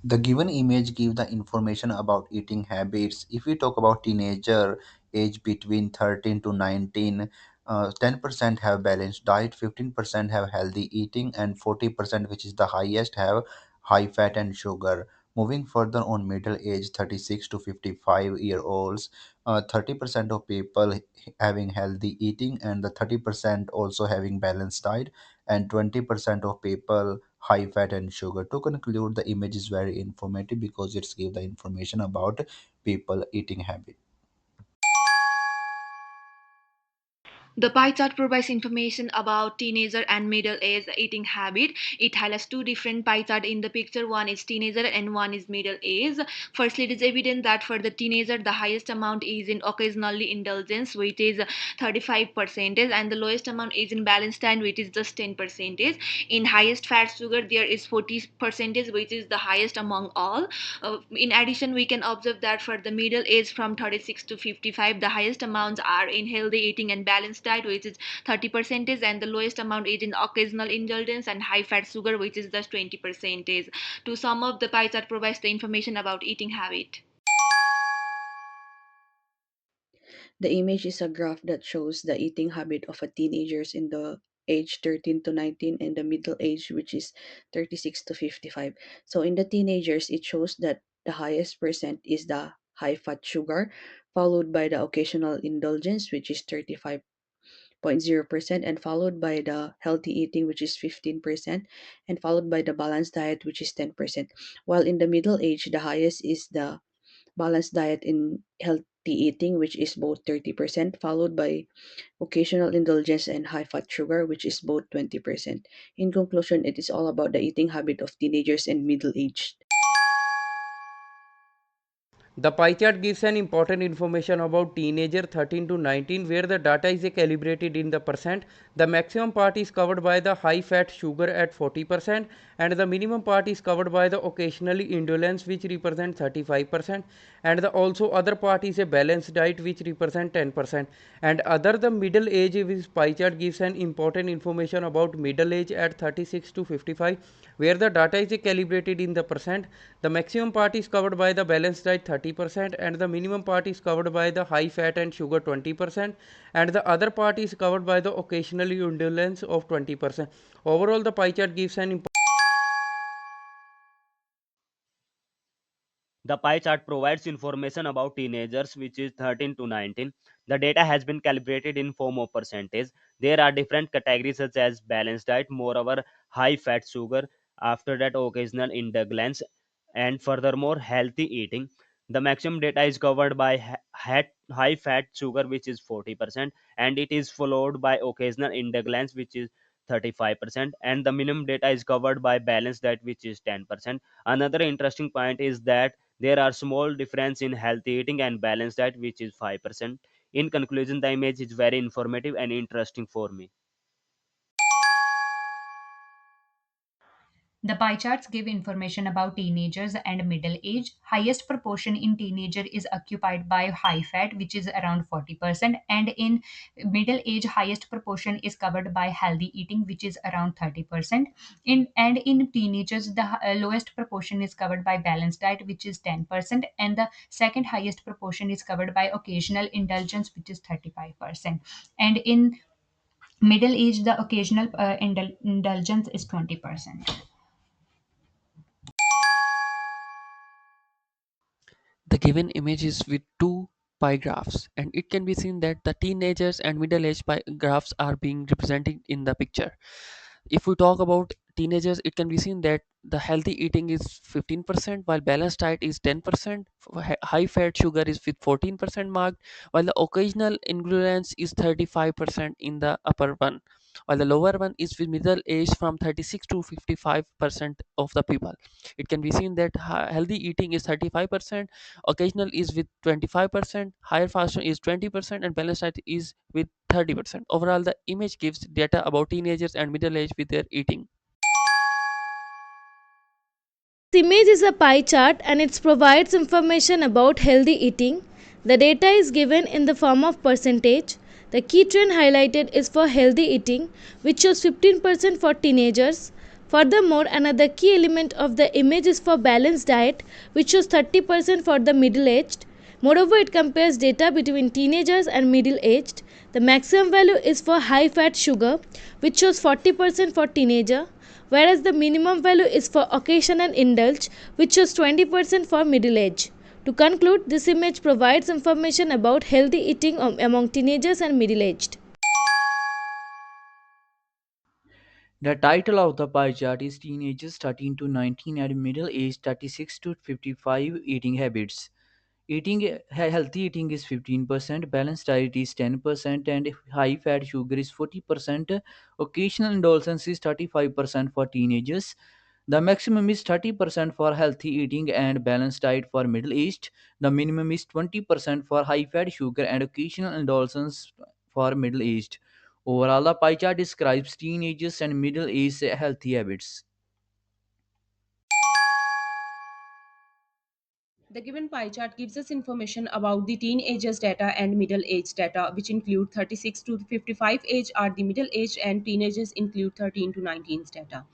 The given image give the information about eating habits. If we talk about teenager age between 13 to 19, 10% have balanced diet, 15% have healthy eating, and 40%, which is the highest, have high fat and sugar. Moving further on middle age 36 to 55-year olds, 30% of people having healthy eating, and the 30% also having balanced diet, and 20% of people high fat and sugar. To conclude, the image is very informative because it's give the information about people eating habit. The pie chart provides information about teenager and middle age eating habit. It highlights two different pie chart in the picture. One is teenager and one is middle age. Firstly, it is evident that for the teenager, the highest amount is in occasionally indulgence, which is 35%, and the lowest amount is in balanced time, which is just 10%. In highest fat sugar, there is 40%, which is the highest among all. In addition, we can observe that for the middle age from 36 to 55, the highest amounts are in healthy eating and balanced diet, which is 30%, and the lowest amount is in occasional indulgence and high fat sugar, which is just 20%. To sum up, the pie chart provides the information about eating habit. The image is a graph that shows the eating habit of a teenagers in the age 13 to 19 and the middle age which is 36 to 55. So in the teenagers it shows that the highest percent is the high fat sugar followed by the occasional indulgence which is 35.0% and followed by the healthy eating which is 15% and followed by the balanced diet which is 10%. While in the middle age the highest is the balanced diet in healthy eating, which is both 30%, followed by occasional indulgence and high fat sugar, which is both 20%. In conclusion, it is all about the eating habit of teenagers and middle aged. The pie chart gives an important information about teenager 13 to 19 where the data is calibrated in the percent. The maximum part is covered by the high fat sugar at 40% and the minimum part is covered by the occasionally indolence which represent 35% and the also other part is a balanced diet which represent 10% and other the middle age with pie chart gives an important information about middle age at 36 to 55 where the data is calibrated in the percent. The maximum part is covered by the balanced diet 30% and the minimum part is covered by the high fat and sugar 20% and the other part is covered by the occasional indulgence of 20%. Overall, the pie chart gives an The pie chart provides information about teenagers, which is 13 to 19. The data has been calibrated in form of percentage. There are different categories such as balanced diet, moreover, high fat sugar, after that, occasional indulgence, and furthermore, healthy eating. The maximum data is covered by high fat sugar, which is 40%, and it is followed by occasional indulgence, which is 35%, and the minimum data is covered by balanced diet, which is 10%. Another interesting point is that there are small difference in healthy eating and balanced diet, which is 5%. In conclusion, the image is very informative and interesting for me. The pie charts give information about teenagers and middle age. Highest proportion in teenager is occupied by high fat, which is around 40%, and in middle age, highest proportion is covered by healthy eating, which is around 30%. In teenagers, the lowest proportion is covered by balanced diet, which is 10%, and the second highest proportion is covered by occasional indulgence, which is 35%. And in middle age, the occasional indulgence is 20%. The given image is with two pie graphs, and it can be seen that the teenagers and middle-aged pie graphs are being represented in the picture. If we talk about teenagers, it can be seen that the healthy eating is 15% while balanced diet is 10%. High fat sugar is with 14% marked, while the occasional indulgence is 35% in the upper one, while the lower one is with middle age from 36 to 55% of the people. It can be seen that healthy eating is 35%, occasional is with 25%, higher fasting is 20%, and balanced diet is with 30%. Overall, the image gives data about teenagers and middle age with their eating. This image is a pie chart and it provides information about healthy eating. The data is given in the form of percentage. The key trend highlighted is for healthy eating, which shows 15% for teenagers, Furthermore, another key element of the image is for balanced diet, which shows 30% for the middle aged. Moreover, it compares data between teenagers and middle aged. The maximum value is for high fat sugar, which shows 40% for teenager, whereas the minimum value is for occasion and indulge, which shows 20% for middle age. To conclude, this image provides information about healthy eating among teenagers and middle aged. The title of the pie chart is Teenagers 13 to 19 and Middle Age 36 to 55 Eating Habits. Healthy eating is 15%, balanced diet is 10%, and high fat sugar is 40%. Occasional indulgence is 35% for teenagers. The maximum is 30% for healthy eating and balanced diet for middle aged. The minimum is 20% for high fat sugar and occasional indulgence for middle aged. Overall, the pie chart describes teenagers and middle aged healthy habits. The given pie chart gives us information about the teenagers data and middle age data, which include 36 to 55 age are the middle age and teenagers include 13 to 19 data.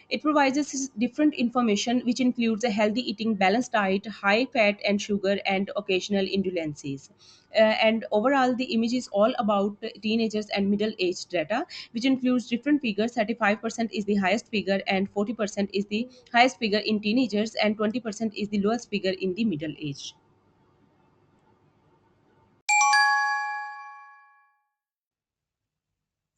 It provides us different information which includes a healthy eating, balanced diet, high fat and sugar, and occasional indulgences. And overall, the image is all about teenagers and middle aged data, which includes different figures. 35% is the highest figure, and 40% is the highest figure in teenagers, and 20% is the lowest figure in the middle age.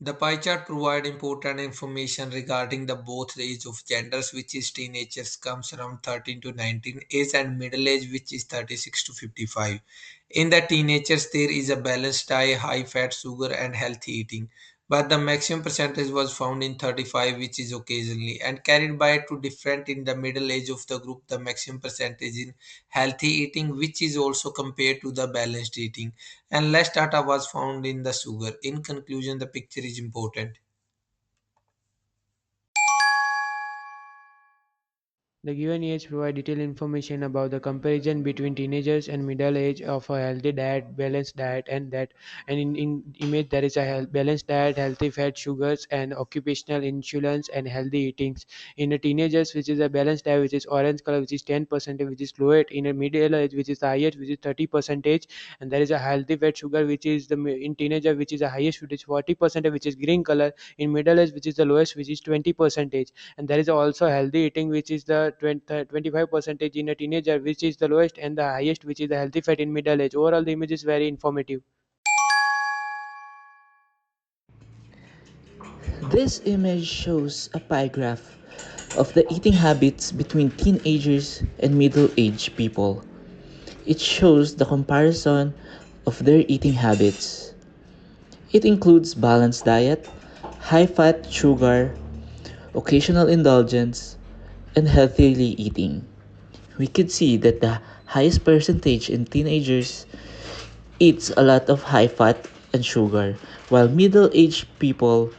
The pie chart provide important information regarding the both the age of genders, which is teenagers comes around 13 to 19 age, and middle age, which is 36 to 55. In the teenagers, there is a balanced diet, high fat, sugar, and healthy eating. But the maximum percentage was found in 35, which is occasionally, and carried by to different in the middle age of the group, the maximum percentage in healthy eating, which is also compared to the balanced eating, and less data was found in the sugar. In conclusion, the picture is important. The given age provide detailed information about the comparison between teenagers and middle age of a healthy diet, balanced diet, and in image there is a balanced diet, healthy fat, sugars, and occupational insulins and healthy eatings. In the teenagers, which is a balanced diet, which is orange color, which is 10%, which is lowest. In a middle age, which is the highest, which is 30%, and there is a healthy fat sugar, which is in teenager, which is the highest, which is 40%, which is green color. In middle age, which is the lowest, which is 20%, and there is also healthy eating, which is the 25 percentage in a teenager, which is the lowest, and the highest, which is the healthy fat in middle age. Overall, the image is very informative. This image shows a pie graph of the eating habits between teenagers and middle-aged people. It shows the comparison of their eating habits. It includes balanced diet, high fat, sugar, occasional indulgence, and healthily eating. We could see that the highest percentage in teenagers eats a lot of high fat and sugar, while middle-aged people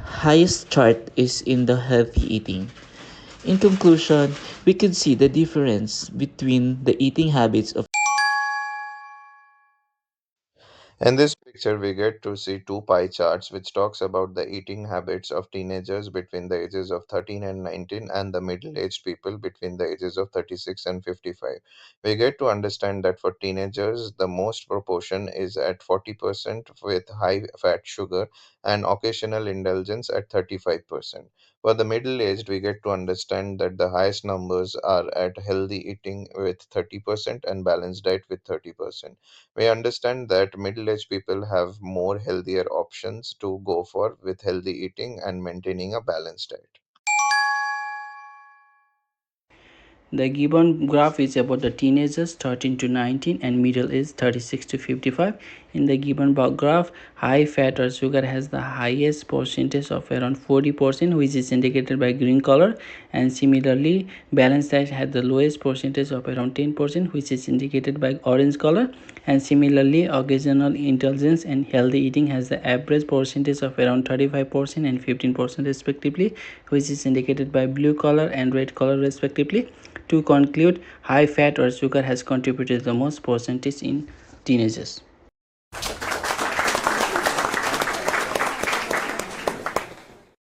highest chart is in the healthy eating. In conclusion, we can see the difference between the eating habits of In this picture, we get to see two pie charts which talks about the eating habits of teenagers between the ages of 13 and 19 and the middle-aged people between the ages of 36 and 55. We get to understand that for teenagers, the most proportion is at 40% with high fat sugar and occasional indulgence at 35%. For the middle-aged, we get to understand that the highest numbers are at healthy eating with 30% and balanced diet with 30%. We understand that middle-aged people have more healthier options to go for with healthy eating and maintaining a balanced diet. The given graph is about the teenagers 13 to 19 and middle age 36 to 55. In the given graph, high fat or sugar has the highest percentage of around 40%, which is indicated by green color, and similarly balanced diet has the lowest percentage of around 10%, which is indicated by orange color, and similarly occasional indulgence and healthy eating has the average percentage of around 35% and 15% respectively, which is indicated by blue color and red color respectively. To conclude, high fat or sugar has contributed the most percentage in teenagers.